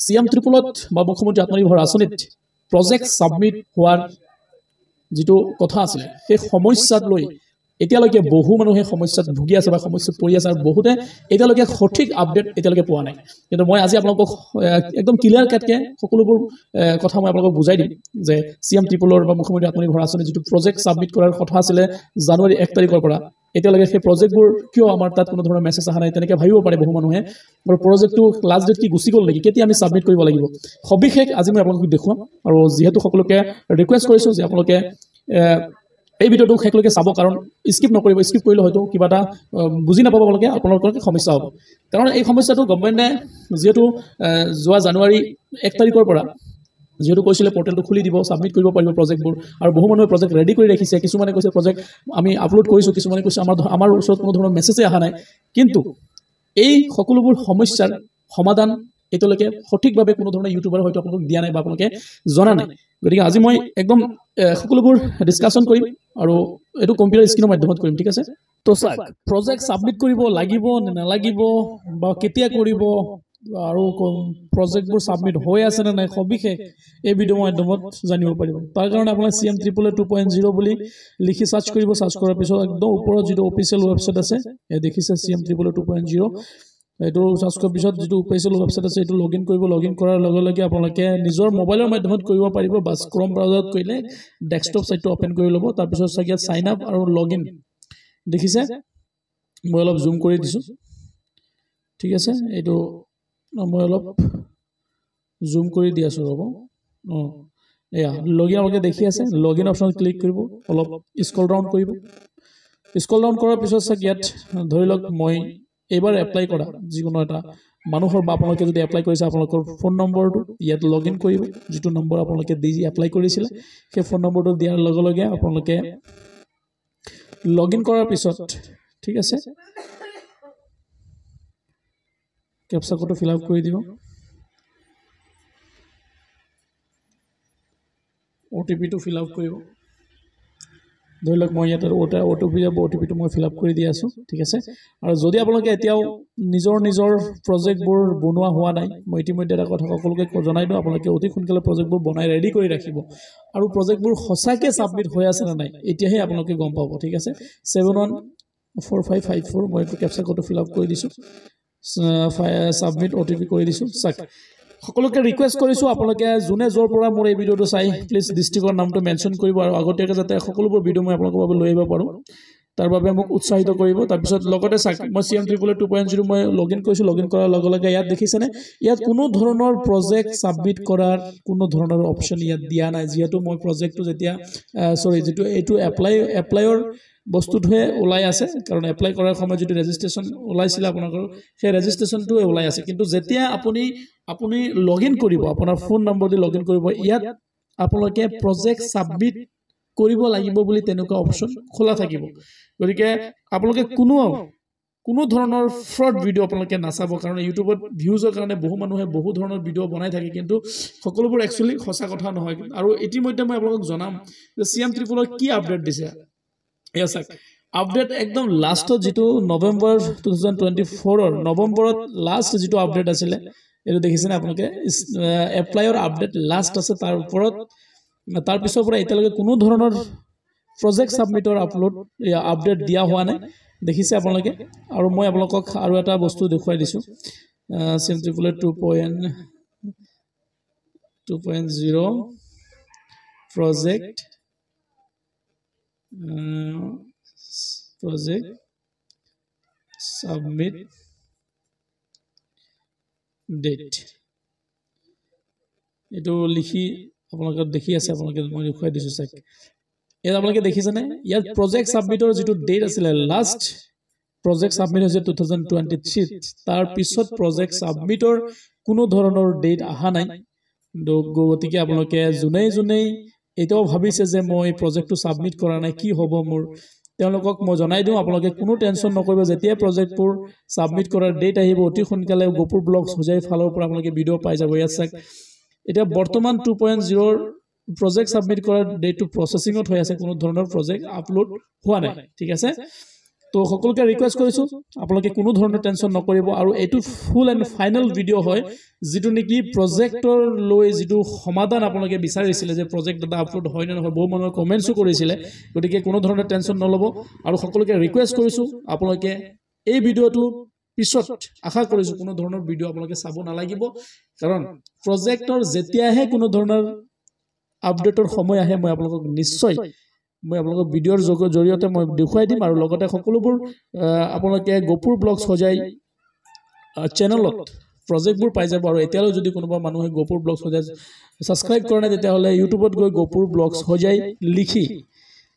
CM ত্ৰিপুলত বা মুখ্যমন্ত্ৰী আত্মনিৰ্ভৰ আঁচনিত প্ৰজেক্ট সাবমিট হোৱাৰ যেটো কথা আছিল সেই সমস্যাত লৈ এতিয়ালৈকে বহু মানুহে সমস্যাত ভুগি আছে বা সমস্যাত পৰি আছে আৰু বহুতে এতিয়ালৈকে সঠিক আপডেট এতিয়ালৈকে পোৱা নাই কিন্তু মই আজি আপোনালোকক একদম ক্লিয়াৰ কাটকে সকলোবোৰ কথা মই আপোনালোকক বুজাই দিম যে সিএম ত্ৰিপুলৰ বা মুখ্যমন্ত্ৰী আত্মনিৰ্ভৰ আঁচনি যেটো প্ৰজেক্ট সাবমিট কৰাৰ কথা আছিল জানুৱাৰী 1 তাৰিখৰ পৰা এতিয়ালৈকে সেই প্ৰজেক্টবোৰ কিয় আমাৰ তাত কোনো ধৰণৰ মেছেজ আহা নাই তেনেকৈ ভাবিব পাৰে বহু মানুহে আৰু প্ৰজেক্টটো লাষ্ট ডেট কি গুছি গল নেকি কেতিয়া আমি সাবমিট কৰিব লাগিব সবিশেষ আজি মই আপোনালোকক দেখুৱাম আৰু যেহেতু সকলোকে ৰিকুৱেষ্ট কৰিছো যে আপোনালোকে এই ভিডিওটো হেকলৈকে চাব কাৰণ স্কিপ নকৰিব স্কিপ কৰিলে হয়তো কিবা এটা বুজি নাপাব আপোনালোকে আপোনালোকৰ সমস্যা হ'ব কাৰণ এই সমস্যাটো গভৰ্ণমেণ্টে যেহেতু যোৱা জানুৱাৰী 1 তাৰিখৰ পৰা যেহেতু কৈছিলে পোৰ্টেলটো খুলি দিব সাবমিট কৰিব পাৰিব প্ৰজেক্টবোৰ আৰু বহু মানুহে প্ৰজেক্ট ৰেডি কৰি ৰাখিছে কিছুমানে কৈছে প্ৰজেক্ট আমি আপলোড কৰিছো কিছুমানে কৈছে আমাৰ ওচৰত কোনো ধৰণৰ মেছেজে আহা নাই কিন্তু এই সকলোবোৰ সমস্যাৰ সমাধান এতিয়ালৈকে সঠিকভাৱে কোনো ধৰণৰ ইউটিউবাৰ হয়তো আপোনালোক দিয়া নাই বা আপোনালোকে জনা নাই গতিকে আজি মই একদম সকলোবোৰ ডিসকাশন কৰিম আৰু এটো কম্পিউটাৰ স্ক্ৰিনৰ মাধ্যমত কৰিম ঠিক আছে তো স্যাৰ প্ৰজেক্ট সাবমিট কৰিব লাগিব নে নালাগিব বা কেতিয়া কৰিব আৰু প্ৰজেক্টবোৰ সাবমিট হৈ আছে নে নাই সবিশেষ এই ভিডিঅ মাধ্যমত জানিব পাৰিব তাৰ কাৰণে আপোনাক সিএম ত্ৰিপুল 2.0 বুলি লিখি সাৰ্চ কৰিব সাৰ্চ কৰাৰ পিছত একদম ওপৰত যেটো অফিচিয়েল ৱেবসাইট আছে এই দেখিছে সিএম ত্ৰিপুল 2.0 এটো সাৰ্চ কৰাৰ পিছত যেটো অফিচিয়েল ৱেবসাইট আছে এটো লগইন কৰিব লগইন কৰাৰ লগে লগে আপোনালোকে নিজৰ মোবাইলৰ মাধ্যমত কৰিব পাৰিব বা ক্ৰম ব্ৰাউজাৰত কৰিলে ডেস্কটপ সাইটটো ওপেন কৰি ল'ব তাৰ পিছত সাগিয়া সাইন আপ আৰু লগইন দেখিছে মই অলপ জুম কৰি দিছো ঠিক আছে এটো মই অলপ জুম কৰি দি আছো ৰব এয়া লগইন আপোনালোকে দেখি আছে লগইন অপচন ক্লিক কৰিব অলপ স্ক্ৰল ডাউন কৰিব স্ক্ৰল ডাউন কৰাৰ পিছত সাগিয়াত ধৰি লওক মই এবাৰ এপ্লাই কৰা যিকোনো এটা মানুহৰ বা আপোনালোকে যদি এপ্লাই কৰিছে আপোনালোকৰ ফোন নম্বৰটো ইয়াত লগইন কৰিব যেটো নম্বৰ আপোনালোকে দি এপ্লাই কৰিছিল সেই ফোন নম্বৰটো দিয়াৰ লগে লগে আপোনালোকে লগইন কৰাৰ পিছত ঠিক আছে ক্যাপচা কোডটো ফিল আপ কৰি দিব ওটিপিটো ফিল আপ কৰিব ধৰি লওক মই ইয়াতে ওটিপিটো মই ফিল আপ কৰি দি আছো ঠিক আছে আৰু যদি আপোনালোকে এতিয়াও নিজৰ প্ৰজেক্টবোৰ বনোৱা হোৱা নাই মই ইতিমধ্যে এটা কথা সকলোকে জনাই দিও আপোনালোকে অতি সোনকালে প্ৰজেক্টবোৰ বনাই ৰেডি কৰি ৰাখিব আৰু প্ৰজেক্টবোৰ সঁচাকে সাবমিট হৈ আছে না নাই এতিয়াহে আপোনালোকে গম পাব ঠিক আছে 714554 মই ক্যাপচা কোডটো ফিল আপ কৰি দিছো সাবমিট ওটিপি কৰি দিছো সাক সকলোকে ৰিকুৱেষ্ট কৰিছো আপোনালোকে জুনে জোৰ পৰা মোৰ এই ভিডিওটো চাই প্লিজ ডিস্ট্ৰিক্টৰ নামটো মেনশন কৰিব আৰু আগতীয়াকৈ যাতে সকলোবোৰ ভিডিও মই আপোনালোকৰ বাবে লৈ আহিব পাৰো তাৰ বাবে মোক উৎসাহিত কৰিব তাৰ পিছত লগতে মই সিএম ত্ৰিপুল 2.0 মই লগইন কৰিছো লগইন কৰাৰ লগে লগে ইয়াত দেখিছেনে ইয়াত কোনো ধৰণৰ প্ৰজেক্ট সাবমিট কৰাৰ কোনো ধৰণৰ অপচন ইয়াত দিয়া নাই যেহেতু মই প্ৰজেক্টটো যেতিয়া যেটো এইটো এপ্লাইৰ বস্তুটোহে ওলাই আছে কাৰণ এপ্লাই কৰাৰ সময় যেটো ৰেজিষ্ট্ৰেচন ওলাইছিল আপোনালোকৰ সেই ৰেজিষ্ট্ৰেচনটো ওলাই আছে কিন্তু যেতিয়া আপুনি লগইন কৰিব আপোনাৰ ফোন নম্বৰ দি লগইন কৰিব ইয়াত আপোনালোকে প্ৰজেক্ট সাবমিট কৰিব লাগিব বুলি তেনেকুৱা অপচন খোলা থাকিব গতিকে আপোনালোকে কোনো ধৰণৰ ফ্ৰড ভিডিও আপোনালোকে নাচাব কাৰণ ইউটিউবত ভিউজৰ কাৰণে বহু মানুহে বহু ধৰণৰ ভিডিও বনাই থাকে কিন্তু সকলোবোৰ একচুয়ালি সঁচা কথা নহয় আৰু ইতিমধ্যে মই আপোনালোকক জনাম যে সিএম ত্ৰিপুলৰ কি আপডেট দিছে Yes, sir. Update একদম লাষ্টত যেটো নৱেম্বৰ 2024 ৰ নৱেম্বৰত লাষ্ট যেটো আপডেট আছিল এটো দেখিছেনে আপোনালোকে এপ্লাইৰ আপডেট লাষ্ট আছে তাৰ ওপৰত তাৰ পিছৰ পৰা এতিয়ালৈকে কোনো ধৰণৰ প্ৰজেক্ট সাবমিটৰ আপডেট দিয়া হোৱা নাই দেখিছে আপোনালোকে আৰু মই আপোনালোকক আৰু এটা বস্তু দেখুৱাই দিছো CM triple 2.0 project submit date এটো লিখি আপোনালোকে দেখি আছে আপোনালোকে মই দেখুৱাই দিছো চাক এ আপোনালোকে দেখিছেনে ইয়াত প্ৰজেক্ট সাবমিটৰ যেটো ডেট আছিল লাষ্ট প্ৰজেক্ট সাবমিট হৈছে 2023 তাৰ পিছত প্ৰজেক্ট সাবমিটৰ কোনো ধৰণৰ ডেট আহা নাই গতিকে আপোনালোকে জুনে এটাও ভাবিছে যে মই প্ৰজেক্টটো সাবমিট কৰা নাই কি হ'ব মোৰ তেওঁলোকক মই জনাই দিও আপোনালোকে কোনো টেনচন নকৰিব যেতিয়া প্ৰজেক্টবোৰ সাবমিট কৰাৰ ডেট আহিব অতি সোনকালে গোপুৰ ব্লগছ হোজাই ফালৰ পৰা আপোনালোকে ভিডিও পাই যাব ইয়াত চাক এটা বৰ্তমান 2.0 ৰ প্ৰজেক্ট সাবমিট কৰাৰ ডেটটো প্ৰসেসিংত হৈ আছে কোনো ধৰণৰ প্ৰজেক্ট আপলোড হোৱা নাই ঠিক আছে তো তো সকলোকে ৰিকুৱেষ্ট কৰিছোঁ আপোনালোকে কোনো ধৰণৰ টেনশ্যন নকৰিব আৰু এইটো ফুল এণ্ড ফাইনেল ভিডিঅ' হয় যিটো নেকি প্ৰজেক্টৰ লৈ যিটো সমাধান আপোনালোকে বিচাৰিছিলে যে প্ৰজেক্ট এটা আপলোড হয় নে নহয় বহু মানুহে কমেণ্টছো কৰিছিলে গতিকে কোনো ধৰণৰ টেনশ্যন নল'ব আৰু সকলোকে ৰিকুৱেষ্ট কৰিছোঁ আপোনালোকে এই ভিডিঅ'টো পিছত আশা কৰিছোঁ কোনো ধৰণৰ ভিডিঅ' আপোনালোকে চাব নালাগিব কাৰণ প্ৰজেক্টৰ যেতিয়াহে কোনো ধৰণৰ আপডেটৰ সময় আহে মই আপোনালোকক নিশ্চয় মই আপোনালোকক ভিডিঅ'ৰ জৰিয়তে মই দেখুৱাই দিম আৰু লগতে সকলোবোৰ আপোনালোকে গপুৰ ব্লগছ সজাই চেনেলত প্ৰজেক্টবোৰ পাই যাব আৰু এতিয়ালৈ যদি কোনোবা মানুহে গপুৰ ব্লগছ সজাই ছাবস্ক্ৰাইব কৰা নাই তেতিয়াহ'লে ইউটিউবত গৈ গপুৰ ব্লগছ সজাই লিখি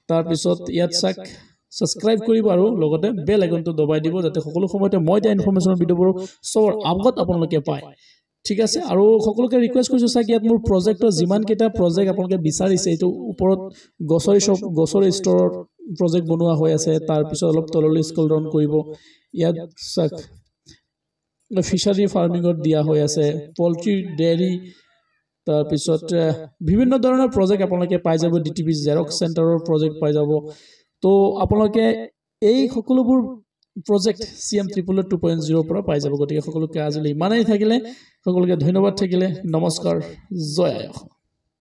তাৰপিছত ইয়াত চাক ছাবস্ক্ৰাইব কৰিব আৰু লগতে বেল আইকনটো দবাই দিব যাতে সকলো সময়তে মই দিয়া ইনফৰমেশ্যনৰ ভিডিঅ'বোৰ চবৰ আগত আপোনালোকে পায় ঠিক আছে আৰু সকলোকে ৰিকুৱেষ্ট কৰিছোঁ চাওক ইয়াত মোৰ প্ৰজেক্টৰ যিমানকেইটা প্ৰজেক্ট আপোনালোকে বিচাৰিছে এইটো ওপৰত গছৰ ষ্টৰৰ প্ৰজেক্ট বনোৱা হৈ আছে তাৰপিছত অলপ তললৈ স্ক্ৰল ডাউন কৰিব ইয়াত চাওক ফিচাৰী ফাৰ্মিঙত দিয়া হৈ আছে পল্ট্ৰি ডেইৰী তাৰপিছত বিভিন্ন ধৰণৰ প্ৰজেক্ট আপোনালোকে পাই যাব DTP জেৰক্স চেণ্টাৰৰ প্ৰজেক্ট পাই যাব তো আপোনালোকে এই সকলোবোৰ প্ৰজেক্ট CM 2.0 পৰা পাই যাব গতিকে সকলোকে আজিলৈ ইমানেই থাকিলে সকলোকে ধন্যবাদ থাকিলে নমস্কাৰ জয় আই অসম